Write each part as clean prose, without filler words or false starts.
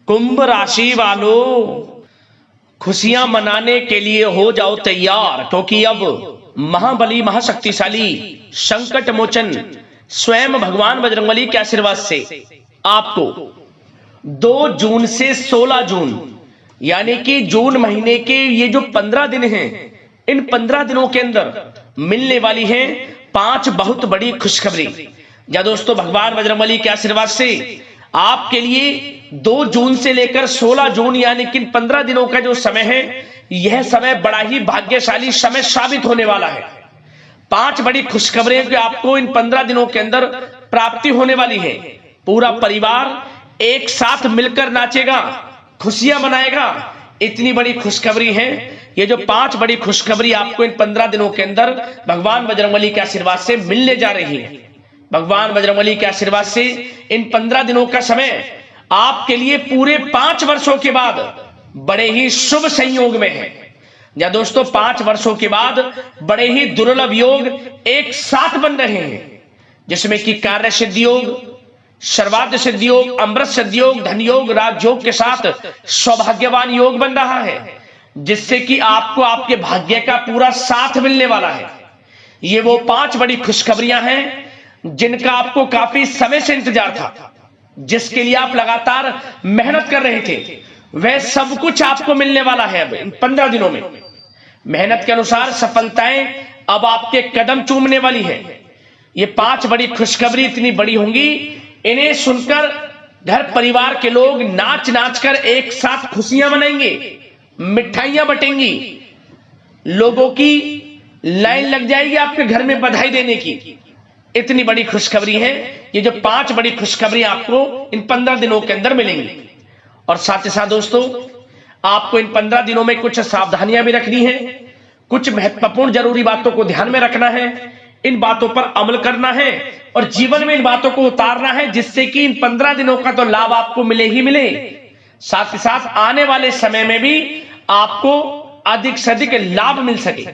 कुंभ राशि वालों, खुशियां मनाने के लिए हो जाओ तैयार, क्योंकि अब महाबली महाशक्तिशाली संकट मोचन स्वयं भगवान बजरंगबली के आशीर्वाद से आपको 2 जून से 16 जून यानी कि जून महीने के ये जो 15 दिन हैं, इन 15 दिनों के अंदर मिलने वाली हैं 5 बहुत बड़ी खुशखबरी। या दोस्तों, भगवान बजरंगबली के आशीर्वाद से आपके लिए 2 जून से लेकर 16 जून यानी कि 15 दिनों का जो समय है, यह समय बड़ा ही भाग्यशाली समय साबित होने वाला है। 5 बड़ी खुशखबरें जो आपको इन 15 दिनों के अंदर प्राप्ति होने वाली है। पूरा परिवार एक साथ मिलकर नाचेगा, खुशियां मनाएगा। इतनी बड़ी खुशखबरी है। ये जो 5 बड़ी खुशखबरी आपको इन 15 दिनों के अंदर भगवान बजरंगबली के आशीर्वाद से मिलने जा रही है। भगवान बजरंगबली के आशीर्वाद से इन 15 दिनों का समय आपके लिए पूरे 5 वर्षों के बाद बड़े ही शुभ संयोग में है। या दोस्तों, 5 वर्षों के बाद बड़े ही दुर्लभ योग एक साथ बन रहे हैं, जिसमें कि कार्य सिद्धि योग, सर्वार्थ सिद्धि योग, अमृत सिद्धि योग, धन योग, राजयोग के साथ सौभाग्यवान योग बन रहा है, जिससे कि आपको आपके भाग्य का पूरा साथ मिलने वाला है। ये वो 5 बड़ी खुशखबरियां हैं जिनका आपको काफी समय से इंतजार था, जिसके लिए आप लगातार मेहनत कर रहे थे। वह सब कुछ आपको मिलने वाला है। अब इन 15 दिनों में मेहनत के अनुसार सफलताएं अब आपके कदम चूमने वाली है। ये 5 बड़ी खुशखबरी इतनी बड़ी होंगी, इन्हें सुनकर घर परिवार के लोग नाच नाच कर एक साथ खुशियां मनाएंगे, मिठाइयां बटेंगी, लोगों की लाइन लग जाएगी आपके घर में बधाई देने की। इतनी बड़ी खुशखबरी है। ये जो 5 बड़ी खुशखबरी आपको इन 15 दिनों के अंदर मिलेंगी। और साथ ही साथ दोस्तों, आपको इन 15 दिनों में कुछ सावधानियां भी रखनी है, कुछ महत्वपूर्ण जरूरी बातों को ध्यान में रखना है, इन बातों पर अमल करना है और जीवन में इन बातों को उतारना है, जिससे कि इन 15 दिनों का तो लाभ आपको मिले ही मिले, साथ ही साथ आने वाले समय में भी आपको अधिक से अधिक लाभ मिल सके।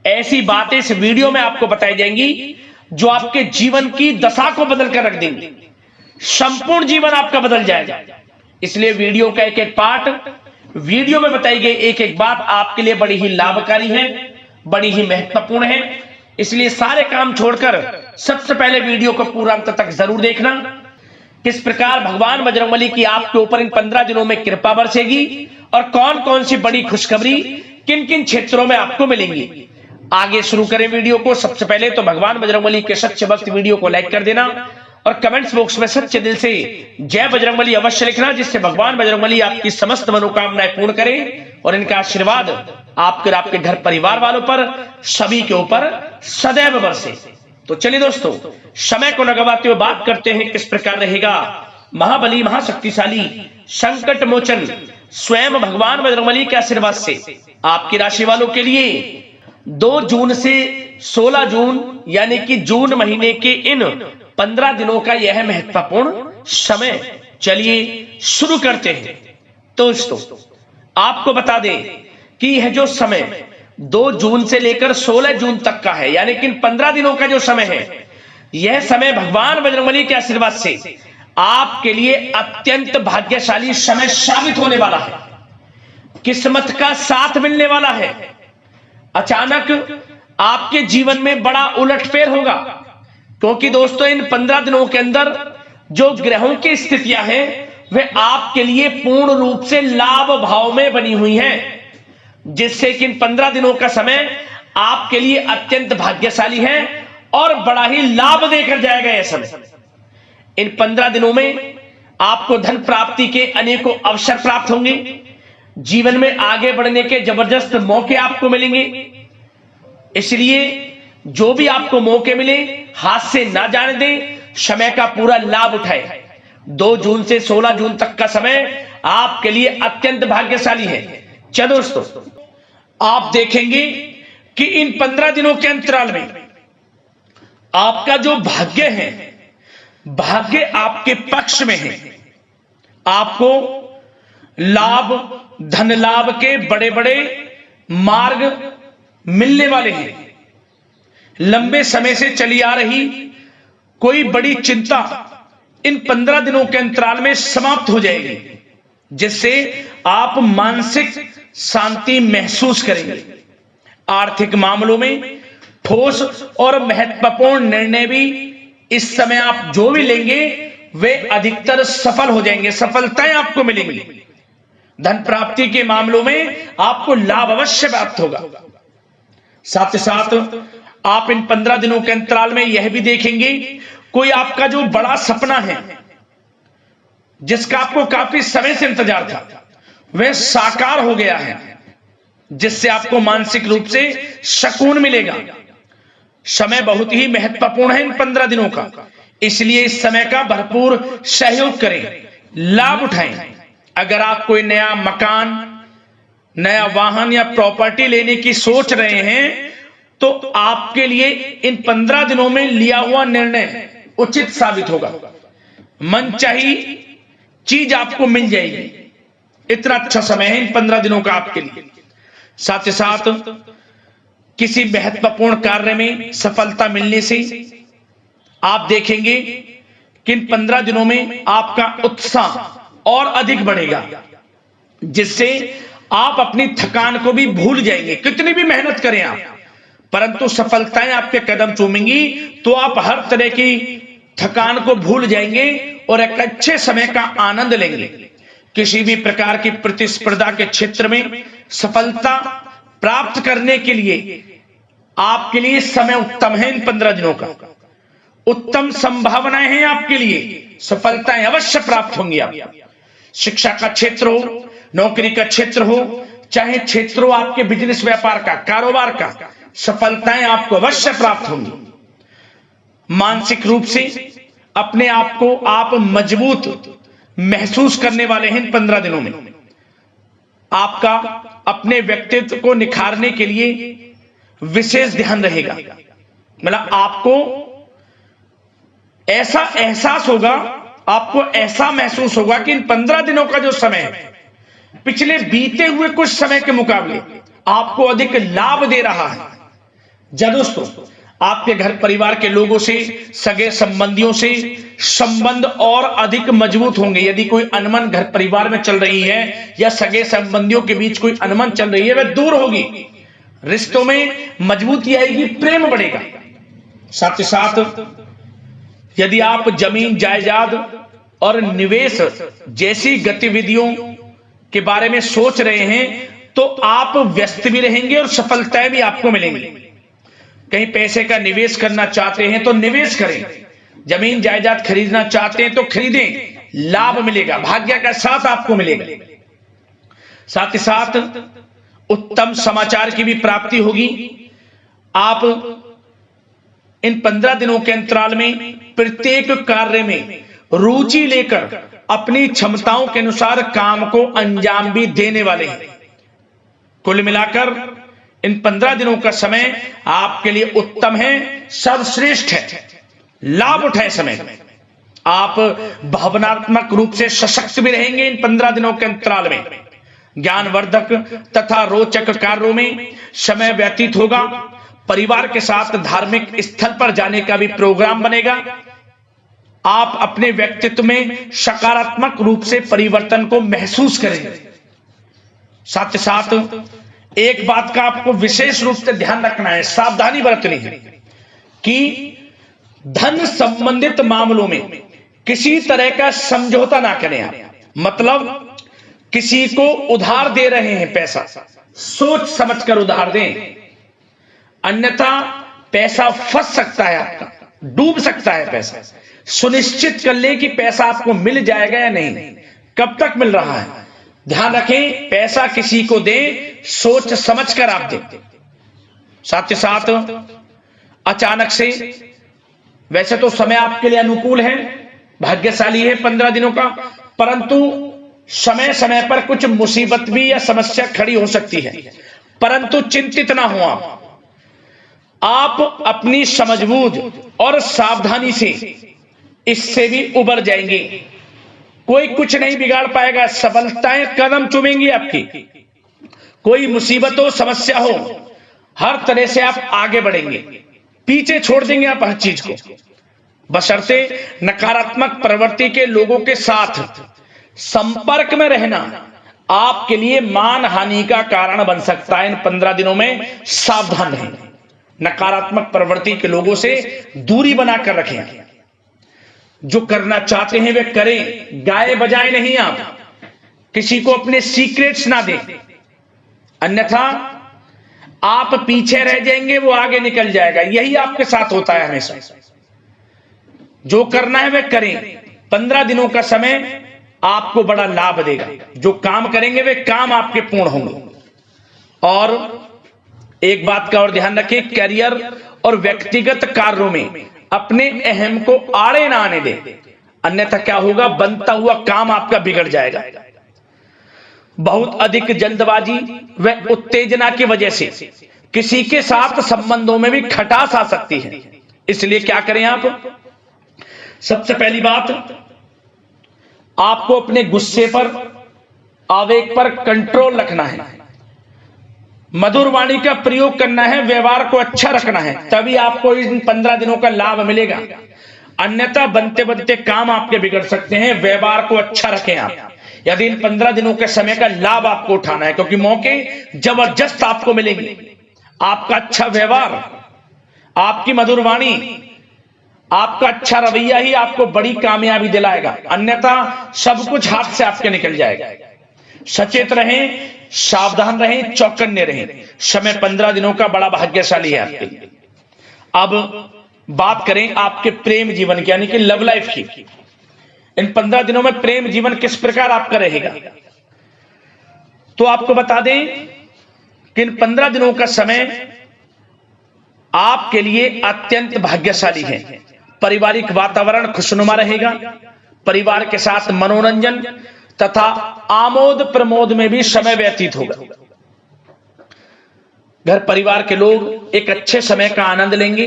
ऐसी बातें इस वीडियो में आपको बताई जाएंगी जो आपके जीवन की दशा को बदल कर रख देंगे। संपूर्ण जीवन आपका बदल जाएगा। इसलिए वीडियो का एक एक पार्ट, वीडियो में बताई गई एक एक बात आपके लिए बड़ी ही लाभकारी है, बड़ी ही महत्वपूर्ण है। इसलिए सारे काम छोड़कर सबसे पहले वीडियो को पूरा अंत तक जरूर देखना। किस प्रकार भगवान बजरंगबली की आपके ऊपर इन 15 दिनों में कृपा बरसेगी और कौन कौन सी बड़ी खुशखबरी किन किन क्षेत्रों में आपको मिलेंगी। आगे शुरू करें वीडियो को। सबसे पहले तो भगवान बजरंगबली के सच्चे भक्त वीडियो को लाइक कर देना और कमेंट्स बॉक्स में सच्चे दिल से जय बजरंगबली अवश्य लिखना, जिससे भगवान बजरंगबली आपकी समस्त मनोकामनाएं पूर्ण करें और इनका आशीर्वाद आपके और आपके घर परिवार वालों पर, सभी के ऊपर सदैव बरसे। तो चलिए दोस्तों, समय को न गवाते हुए बात करते हैं किस प्रकार रहेगा महाबली महाशक्तिशाली संकट मोचन स्वयं भगवान बजरंगबली के आशीर्वाद से आपकी राशि वालों के लिए 2 जून से 16 जून यानी कि जून महीने के इन 15 दिनों का यह महत्वपूर्ण समय। चलिए शुरू करते हैं। दोस्तों, आपको बता दें कि यह जो समय 2 जून से लेकर 16 जून तक का है, यानी कि इन 15 दिनों का जो समय है, यह समय भगवान बजरंगबली के आशीर्वाद से आपके लिए अत्यंत भाग्यशाली समय साबित होने वाला है। किस्मत का साथ मिलने वाला है। अचानक आपके जीवन में बड़ा उलटफेर होगा, क्योंकि दोस्तों इन 15 दिनों के अंदर जो ग्रहों की स्थितियां हैं, वे आपके लिए पूर्ण रूप से लाभ भाव में बनी हुई हैं, जिससे कि इन 15 दिनों का समय आपके लिए अत्यंत भाग्यशाली है और बड़ा ही लाभ देकर जाएगा यह समय। इन 15 दिनों में आपको धन प्राप्ति के अनेकों अवसर प्राप्त होंगे। जीवन में आगे बढ़ने के जबरदस्त मौके आपको मिलेंगे। इसलिए जो भी आपको मौके मिले, हाथ से ना जाने दें, समय का पूरा लाभ उठाए। 2 जून से 16 जून तक का समय आपके लिए अत्यंत भाग्यशाली है। चलो दोस्तों, आप देखेंगे कि इन 15 दिनों के अंतराल में आपका जो भाग्य है, भाग्य आपके पक्ष में है। आपको लाभ, धन लाभ के बड़े बड़े मार्ग मिलने वाले हैं। लंबे समय से चली आ रही कोई बड़ी चिंता इन 15 दिनों के अंतराल में समाप्त हो जाएगी। जिससे आप मानसिक शांति महसूस करेंगे। आर्थिक मामलों में ठोस और महत्वपूर्ण निर्णय भी इस समय आप जो भी लेंगे वे अधिकतर सफल हो जाएंगे, सफलताएं आपको मिलेंगी। धन प्राप्ति के मामलों में आपको लाभ अवश्य प्राप्त होगा। साथ ही साथ आप इन 15 दिनों के अंतराल में यह भी देखेंगे कोई आपका जो बड़ा सपना है, जिसका आपको काफी समय से इंतजार था, वह साकार हो गया है, जिससे आपको मानसिक रूप से सुकून मिलेगा। समय बहुत ही महत्वपूर्ण है इन 15 दिनों का, इसलिए इस समय का भरपूर सहयोग करें, लाभ उठाएं। अगर आप कोई नया मकान, नया वाहन या प्रॉपर्टी लेने की सोच रहे हैं तो आपके लिए इन 15 दिनों में लिया हुआ निर्णय उचित साबित होगा। मनचाही चीज आपको मिल जाएगी। इतना अच्छा समय है इन 15 दिनों का आपके लिए। साथ ही साथ किसी महत्वपूर्ण कार्य में सफलता मिलने से आप देखेंगे कि इन 15 दिनों में आपका उत्साह और अधिक बढ़ेगा, जिससे आप अपनी थकान को भी भूल जाएंगे। कितनी भी मेहनत करें आप, परंतु सफलताएं आपके कदम चूमेंगी तो आप हर तरह की थकान को भूल जाएंगे और एक अच्छे समय का आनंद लेंगे। किसी भी प्रकार की प्रतिस्पर्धा के क्षेत्र में सफलता प्राप्त करने के लिए आपके लिए समय उत्तम है। इन 15 दिनों का उत्तम संभावनाएं हैं आपके लिए, सफलताएं अवश्य प्राप्त होंगी। आप शिक्षा का क्षेत्र हो, नौकरी का क्षेत्र हो, चाहे क्षेत्र हो आपके बिजनेस व्यापार का, कारोबार का, सफलताएं आपको अवश्य प्राप्त होंगी। मानसिक रूप से अपने आप को आप मजबूत महसूस करने वाले हैं इन 15 दिनों में। आपका अपने व्यक्तित्व को निखारने के लिए विशेष ध्यान रहेगा। मतलब आपको ऐसा एहसास होगा, आपको ऐसा महसूस होगा कि इन 15 दिनों का जो समय है पिछले बीते हुए कुछ समय के मुकाबले आपको अधिक लाभ दे रहा है। दोस्तों, आपके घर परिवार के लोगों से, सगे संबंधियों से संबंध और अधिक मजबूत होंगे। यदि कोई अनबन घर परिवार में चल रही है या सगे संबंधियों के बीच कोई अनबन चल रही है, वह दूर होगी, रिश्तों में मजबूती आएगी, प्रेम बढ़ेगा। साथ ही साथ यदि आप जमीन जायदाद और निवेश जैसी गतिविधियों के बारे में सोच रहे हैं तो आप व्यस्त भी रहेंगे और सफलताएं भी आपको मिलेंगी। कहीं पैसे का निवेश करना चाहते हैं तो निवेश करें, जमीन जायदाद खरीदना चाहते हैं तो खरीदें, लाभ मिलेगा, भाग्य का साथ आपको मिलेगा। साथ ही साथ उत्तम समाचार की भी प्राप्ति होगी। आप इन 15 दिनों के अंतराल में प्रत्येक कार्य में रुचि लेकर अपनी क्षमताओं के अनुसार काम को अंजाम भी देने वाले हैं। कुल मिलाकर इन 15 दिनों का समय आपके लिए उत्तम है, सर्वश्रेष्ठ है। लाभ उठाए समय में। आप भावनात्मक रूप से सशक्त भी रहेंगे इन 15 दिनों के अंतराल में। ज्ञानवर्धक तथा रोचक कार्यों में समय व्यतीत होगा। परिवार के साथ धार्मिक स्थल पर जाने का भी प्रोग्राम बनेगा। आप अपने व्यक्तित्व में सकारात्मक रूप से परिवर्तन को महसूस करेंगे। साथ ही साथ एक बात का आपको विशेष रूप से ध्यान रखना है, सावधानी बरतनी है कि धन संबंधित मामलों में किसी तरह का समझौता ना करें आप। मतलब किसी को उधार दे रहे हैं पैसा, सोच समझकर उधार दें, अन्यथा पैसा फंस सकता है, आपका डूब सकता है पैसा। सुनिश्चित कर लें कि पैसा आपको मिल जाएगा या नहीं, कब तक मिल रहा है। ध्यान रखें, पैसा किसी को दें सोच समझकर आप दें। साथ ही साथ अचानक से, वैसे तो समय आपके लिए अनुकूल है, भाग्यशाली है 15 दिनों का, परंतु समय समय पर कुछ मुसीबत भी या समस्या खड़ी हो सकती है। परंतु चिंतित ना हो आप अपनी समझबूझ और सावधानी से इससे भी उबर जाएंगे। कोई कुछ नहीं बिगाड़ पाएगा, सफलताएं कदम चूमेंगी आपकी। कोई मुसीबत हो, समस्या हो, हर तरह से आप आगे बढ़ेंगे, पीछे छोड़ देंगे आप हर चीज को। बशर्ते नकारात्मक प्रवृत्ति के लोगों के साथ संपर्क में रहना आपके लिए मान हानि का कारण बन सकता है। इन 15 दिनों में सावधान रहें। नकारात्मक प्रवृत्ति के लोगों से दूरी बनाकर रखें। जो करना चाहते हैं वे करें, गाए बजाए नहीं। आप किसी को अपने सीक्रेट्स ना दें, अन्यथा आप पीछे रह जाएंगे, वो आगे निकल जाएगा। यही आपके साथ होता है हमेशा। जो करना है वे करें। 15 दिनों का समय आपको बड़ा लाभ देगा। जो काम करेंगे वे काम आपके पूर्ण होंगे। और एक बात का और ध्यान रखें, करियर और व्यक्तिगत कार्यों में अपने अहम को आड़े ना आने दें, अन्यथा क्या होगा, बनता हुआ काम आपका बिगड़ जाएगा। बहुत अधिक जल्दबाजी व उत्तेजना की वजह से किसी के साथ संबंधों में भी खटास आ सकती है। इसलिए क्या करें आप, सबसे पहली बात, आपको अपने गुस्से पर, आवेग पर कंट्रोल रखना है। मधुर वाणी का प्रयोग करना है, व्यवहार को अच्छा रखना है, तभी आपको इन 15 दिनों का लाभ मिलेगा। अन्यथा बनते बनते काम आपके बिगड़ सकते हैं। व्यवहार को अच्छा रखें आप, यदि इन 15 दिनों के समय का लाभ आपको उठाना है, क्योंकि मौके जबरदस्त आपको मिलेंगे। आपका अच्छा व्यवहार, आपकी मधुर वाणी, आपका अच्छा रवैया ही आपको बड़ी कामयाबी दिलाएगा, अन्यथा सब कुछ हाथ से आपके निकल जाएगा। सचेत रहें, सावधान रहें, चौकन्ने रहें। समय 15 दिनों का बड़ा भाग्यशाली है आपके लिए। अब बात करें आपके प्रेम जीवन की, यानी कि लव लाइफ की। इन 15 दिनों में प्रेम जीवन किस प्रकार आपका रहेगा, तो आपको बता दें कि इन 15 दिनों का समय आपके लिए अत्यंत भाग्यशाली है। पारिवारिक वातावरण खुशनुमा रहेगा। परिवार के साथ मनोरंजन तथा आमोद प्रमोद में भी समय व्यतीत होगा। घर परिवार के लोग एक अच्छे समय का आनंद लेंगे।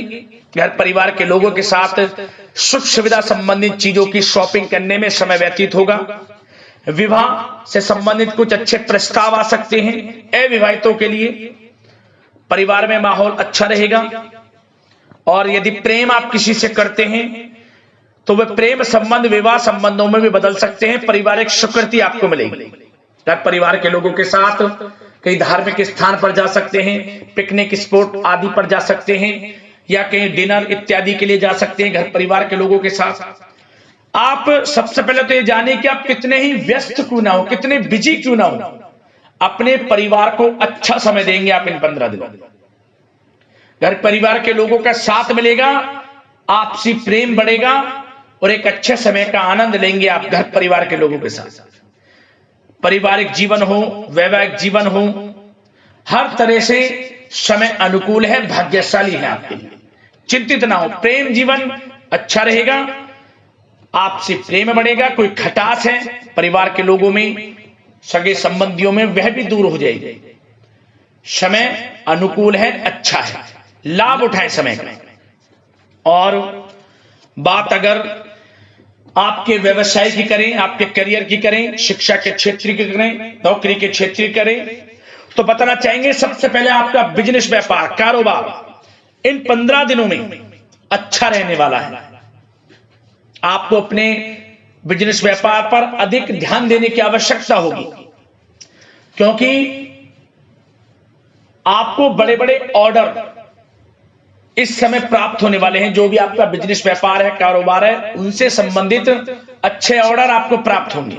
घर परिवार के लोगों के साथ सुख सुविधा संबंधित चीजों की शॉपिंग करने में समय व्यतीत होगा। विवाह से संबंधित कुछ अच्छे प्रस्ताव आ सकते हैं। अविवाहितों के लिए परिवार में माहौल अच्छा रहेगा। और यदि प्रेम आप किसी से करते हैं तो वह प्रेम संबंध विवाह संबंधों में भी बदल सकते हैं। पारिवारिक स्वीकृति आपको मिलेगी। घर परिवार के लोगों के साथ कई धार्मिक स्थान पर जा सकते हैं, पिकनिक स्पॉट आदि पर जा सकते हैं, या कहीं डिनर इत्यादि के लिए जा सकते हैं घर परिवार के लोगों के साथ। आप सबसे पहले तो ये जाने कि आप कितने ही व्यस्त क्यों ना हो, कितने बिजी क्यों ना हो, अपने परिवार को अच्छा समय देंगे आप इन 15 दिनों। घर परिवार के लोगों का साथ मिलेगा, आपसी प्रेम बढ़ेगा और एक अच्छे समय का आनंद लेंगे आप घर परिवार के लोगों के साथ। पारिवारिक जीवन हो, वैवाहिक जीवन हो, हर तरह से समय अनुकूल है, भाग्यशाली है आपके लिए। चिंतित ना हो, प्रेम जीवन अच्छा रहेगा, आपसे प्रेम बढ़ेगा। कोई खटास है परिवार के लोगों में, सगे संबंधियों में, वह भी दूर हो जाएगी। समय अनुकूल है, अच्छा है, लाभ उठाएं समय का। और बात अगर आपके व्यवसाय की करें, आपके करियर की करें, शिक्षा के क्षेत्र की करें, नौकरी के क्षेत्र की करें, तो बताना चाहेंगे सबसे पहले आपका बिजनेस, व्यापार, कारोबार इन 15 दिनों में अच्छा रहने वाला है। आपको अपने बिजनेस व्यापार पर अधिक ध्यान देने की आवश्यकता होगी, क्योंकि आपको बड़े बड़े ऑर्डर इस समय प्राप्त होने वाले हैं। जो भी आपका बिजनेस व्यापार है, कारोबार है, उनसे संबंधित अच्छे ऑर्डर आपको प्राप्त होंगे।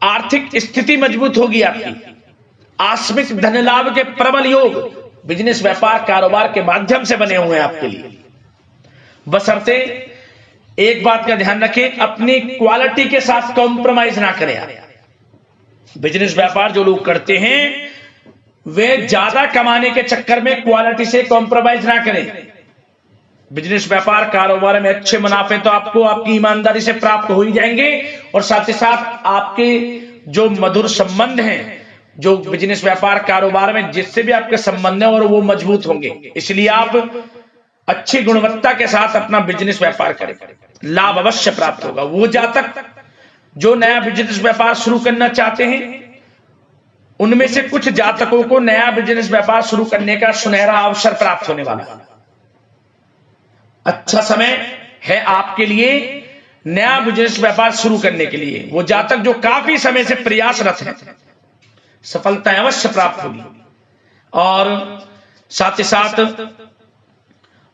आर्थिक स्थिति मजबूत होगी आपकी। आकस्मिक धन लाभ के प्रबल योग बिजनेस, व्यापार, कारोबार के माध्यम से बने हुए हैं आपके लिए। बशर्ते एक बात का ध्यान रखें, अपनी क्वालिटी के साथ कॉम्प्रोमाइज ना करें। बिजनेस व्यापार जो लोग करते हैं वे ज्यादा कमाने के चक्कर में क्वालिटी से कॉम्प्रोमाइज ना करें। बिजनेस, व्यापार, कारोबार में अच्छे मुनाफे तो आपको आपकी ईमानदारी से प्राप्त हो ही जाएंगे, और साथ ही साथ आपके जो मधुर संबंध हैं, जो बिजनेस, व्यापार, कारोबार में जिससे भी आपके संबंध है, और वो मजबूत होंगे। इसलिए आप अच्छी गुणवत्ता के साथ अपना बिजनेस व्यापार करें, लाभ अवश्य प्राप्त होगा। वो जातक जो नया बिजनेस व्यापार शुरू करना चाहते हैं, उनमें से कुछ जातकों को नया बिजनेस व्यापार शुरू करने का सुनहरा अवसर प्राप्त होने वाला है। अच्छा समय है आपके लिए नया बिजनेस व्यापार शुरू करने के लिए वो जातक जो काफी समय से प्रयासरत हैं, सफलता अवश्य प्राप्त होगी। और साथ ही साथ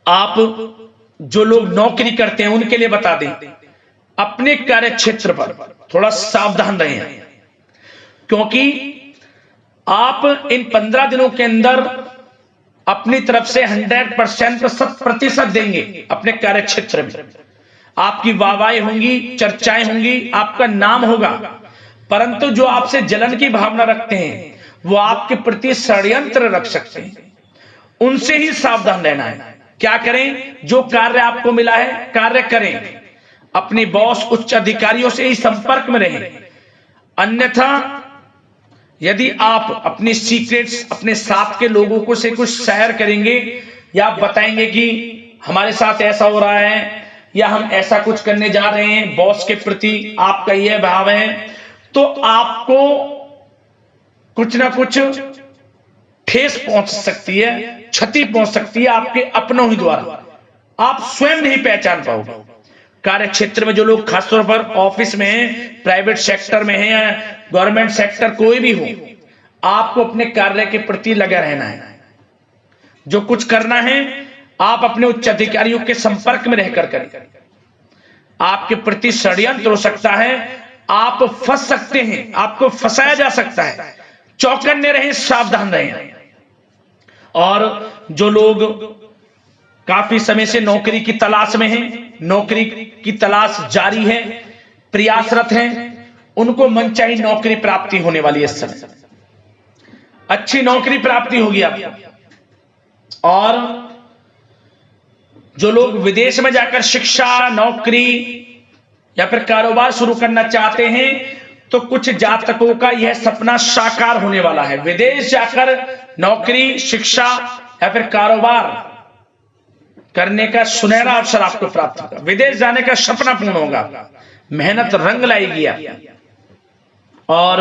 आप जो लोग नौकरी करते हैं उनके लिए बता दें, अपने कार्य क्षेत्र पर थोड़ा सावधान रहें, क्योंकि आप इन 15 दिनों के अंदर अपनी तरफ से 100% देंगे अपने कार्य क्षेत्र में। आपकी वाहवाही होंगी, चर्चाएं होंगी, आपका नाम होगा, परंतु जो आपसे जलन की भावना रखते हैं वो आपके प्रति षड्यंत्र रख सकते हैं, उनसे ही सावधान रहना है। क्या करें? जो कार्य आपको मिला है कार्य करें, अपने बॉस उच्च अधिकारियों से ही संपर्क में रहें। अन्यथा यदि आप अपनी सीक्रेट्स अपने साथ के लोगों को से कुछ शेयर करेंगे या बताएंगे कि हमारे साथ ऐसा हो रहा है या हम ऐसा कुछ करने जा रहे हैं, बॉस के प्रति आपका यह भाव है, तो आपको कुछ ना कुछ ठेस पहुंच सकती है, क्षति पहुंच सकती है आपके अपनों ही द्वारा, आप स्वयं नहीं पहचान पाओगे। कार्य क्षेत्र में जो लोग खासतौर पर ऑफिस में हैं, प्राइवेट सेक्टर में हैं या गवर्नमेंट सेक्टर कोई भी हो, आपको अपने कार्य के प्रति लगा रहना है। जो कुछ करना है आप अपने उच्च अधिकारियों के संपर्क में रहकर करें। आपके प्रति षड्यंत्र हो सकता है, आप फंस सकते हैं, आपको फंसाया जा सकता है, चौकन्ने रहें, सावधान रहें। और जो लोग काफी समय से नौकरी की तलाश में हैं, नौकरी की तलाश जारी है, प्रयासरत हैं, उनको मनचाही नौकरी प्राप्ति होने वाली है। इस समय अच्छी नौकरी प्राप्ति होगी आपको। और जो लोग विदेश में जाकर शिक्षा, नौकरी या फिर कारोबार शुरू करना चाहते हैं, तो कुछ जातकों का यह सपना साकार होने वाला है। विदेश जाकर नौकरी, शिक्षा या फिर कारोबार करने का सुनहरा अवसर आपको प्राप्त होगा। विदेश जाने का सपना पूर्ण होगा, मेहनत रंग लाएगी आपकी। और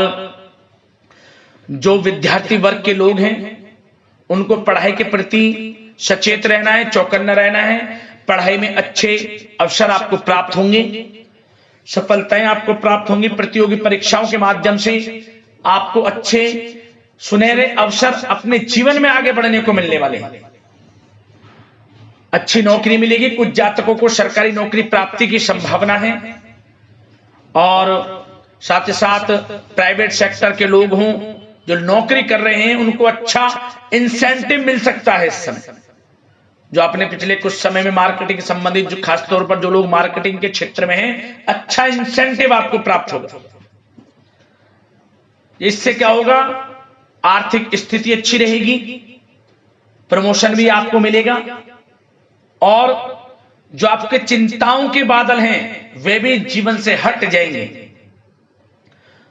जो विद्यार्थी वर्ग के लोग हैं उनको पढ़ाई के प्रति सचेत रहना है, चौकन्ना रहना है। पढ़ाई में अच्छे अवसर आपको प्राप्त होंगे, सफलताएं आपको प्राप्त होंगी। प्रतियोगी परीक्षाओं के माध्यम से आपको अच्छे सुनहरे अवसर अपने जीवन में आगे बढ़ने को मिलने वाले हैं। अच्छी नौकरी मिलेगी, कुछ जातकों को सरकारी नौकरी प्राप्ति की संभावना है। और साथ ही साथ प्राइवेट सेक्टर के लोग हों जो नौकरी कर रहे हैं, उनको अच्छा इंसेंटिव मिल सकता है इस समय। जो आपने पिछले कुछ समय में मार्केटिंग से संबंधित, जो खासतौर पर जो लोग मार्केटिंग के क्षेत्र में हैं, अच्छा इंसेंटिव आपको प्राप्त होगा। इससे क्या होगा? आर्थिक स्थिति अच्छी रहेगी, प्रमोशन भी आपको मिलेगा, और जो आपके चिंताओं के बादल हैं वे भी जीवन से हट जाएंगे।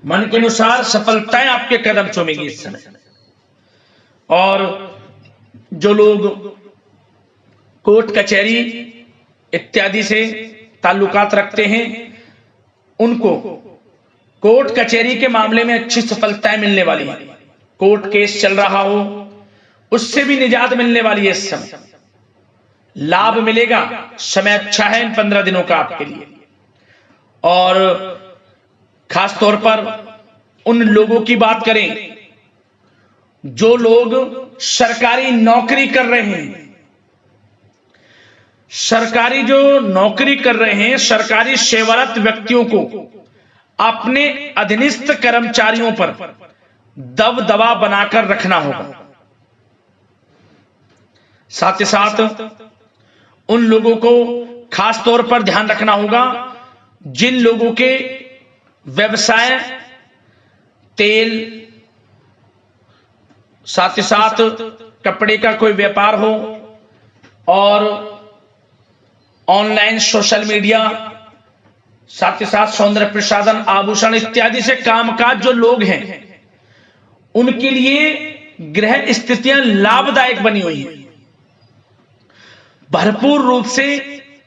मन के अनुसार सफलताएं आपके कदम चूमेगी इस समय। और जो लोग कोर्ट कचहरी इत्यादि से ताल्लुकात रखते हैं, उनको कोर्ट कचहरी के मामले में अच्छी सफलताएं मिलने वाली है। कोर्ट केस चल रहा हो उससे भी निजात मिलने वाली है। इस समय लाभ मिलेगा, समय अच्छा है इन 15 दिनों का आपके लिए। और खास तौर पर उन लोगों की बात करें जो लोग सरकारी नौकरी कर रहे हैं, सरकारी जो नौकरी कर रहे हैं, सरकारी सेवारत व्यक्तियों को अपने अधीनस्थ कर्मचारियों पर दबदबा बनाकर रखना होगा। साथ ही साथ उन लोगों को खास तौर पर ध्यान रखना होगा जिन लोगों के व्यवसाय तेल, साथ ही साथ कपड़े का कोई व्यापार हो, और ऑनलाइन सोशल मीडिया, साथ ही साथ सौंदर्य प्रसाधन, आभूषण इत्यादि से कामकाज जो लोग हैं, उनके लिए ग्रह स्थितियां लाभदायक बनी हुई हैं। भरपूर रूप से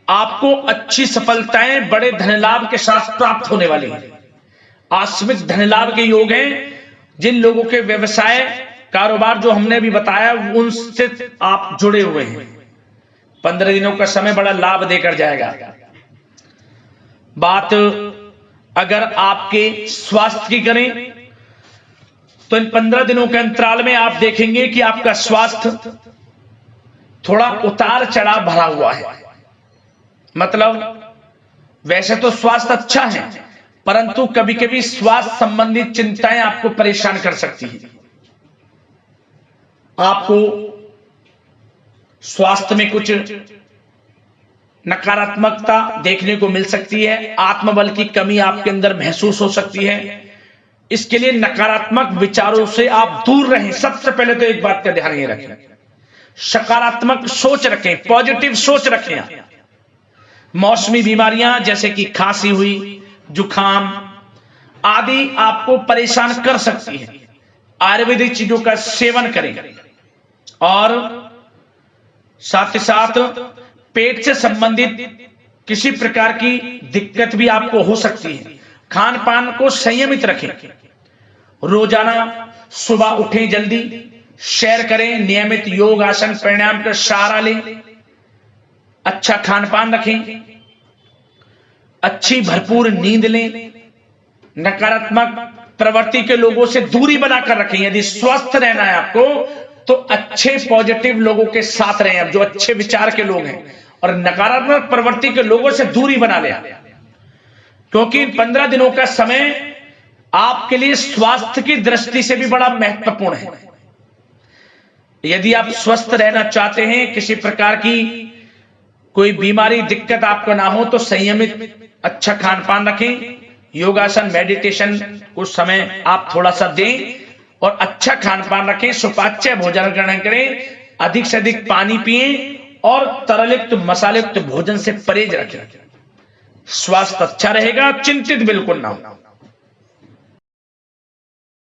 आपको अच्छी सफलताएं बड़े धन लाभ के साथ प्राप्त होने वाली हैं। आकस्मिक धन लाभ के योग हैं। जिन लोगों के व्यवसाय, कारोबार जो हमने भी बताया, उनसे आप जुड़े हुए हैं, 15 दिनों का समय बड़ा लाभ देकर जाएगा। बात अगर आपके स्वास्थ्य की करें तो इन 15 दिनों के अंतराल में आप देखेंगे कि आपका स्वास्थ्य थोड़ा उतार चढ़ाव भरा हुआ है। मतलब वैसे तो स्वास्थ्य अच्छा है, परंतु कभी कभी स्वास्थ्य संबंधित चिंताएं आपको परेशान कर सकती हैं। आपको स्वास्थ्य में कुछ नकारात्मकता देखने को मिल सकती है, आत्मबल की कमी आपके अंदर महसूस हो सकती है। इसके लिए नकारात्मक विचारों से आप दूर रहें। सबसे पहले तो एक बात का ध्यान ये रखें, सकारात्मक सोच रखें, पॉजिटिव सोच रखें। मौसमी बीमारियां जैसे कि खांसी हुई, जुखाम आदि आपको परेशान कर सकती है। आयुर्वेदिक चीजों का सेवन करें और साथ ही साथ पेट से संबंधित किसी प्रकार की दिक्कत भी आपको हो सकती है। खान पान को संयमित रखें। रोजाना सुबह उठें, जल्दी सैर करें, नियमित योग आसन प्राणायाम का सहारा लें, अच्छा खान पान रखें, अच्छी भरपूर नींद लें, नकारात्मक प्रवृत्ति के लोगों से दूरी बनाकर रखें। यदि स्वस्थ रहना है आपको तो अच्छे पॉजिटिव लोगों के साथ रहें, अब जो अच्छे विचार के लोग हैं, और नकारात्मक प्रवृत्ति के लोगों से दूरी बना लें, क्योंकि 15 दिनों का समय आपके लिए स्वास्थ्य की दृष्टि से भी बड़ा महत्वपूर्ण है। यदि आप स्वस्थ रहना चाहते हैं, किसी प्रकार की कोई बीमारी दिक्कत आपको ना हो, तो संयमित अच्छा खान पान रखें, योगासन मेडिटेशन कुछ समय आप थोड़ा सा दें और अच्छा खान पान रखें, सुपाच्य भोजन ग्रहण करें, अधिक से अधिक पानी पिएं और तरलयुक्त मसालेयुक्त भोजन से परहेज रखें। स्वास्थ्य अच्छा रहेगा, चिंतित बिल्कुल ना हो।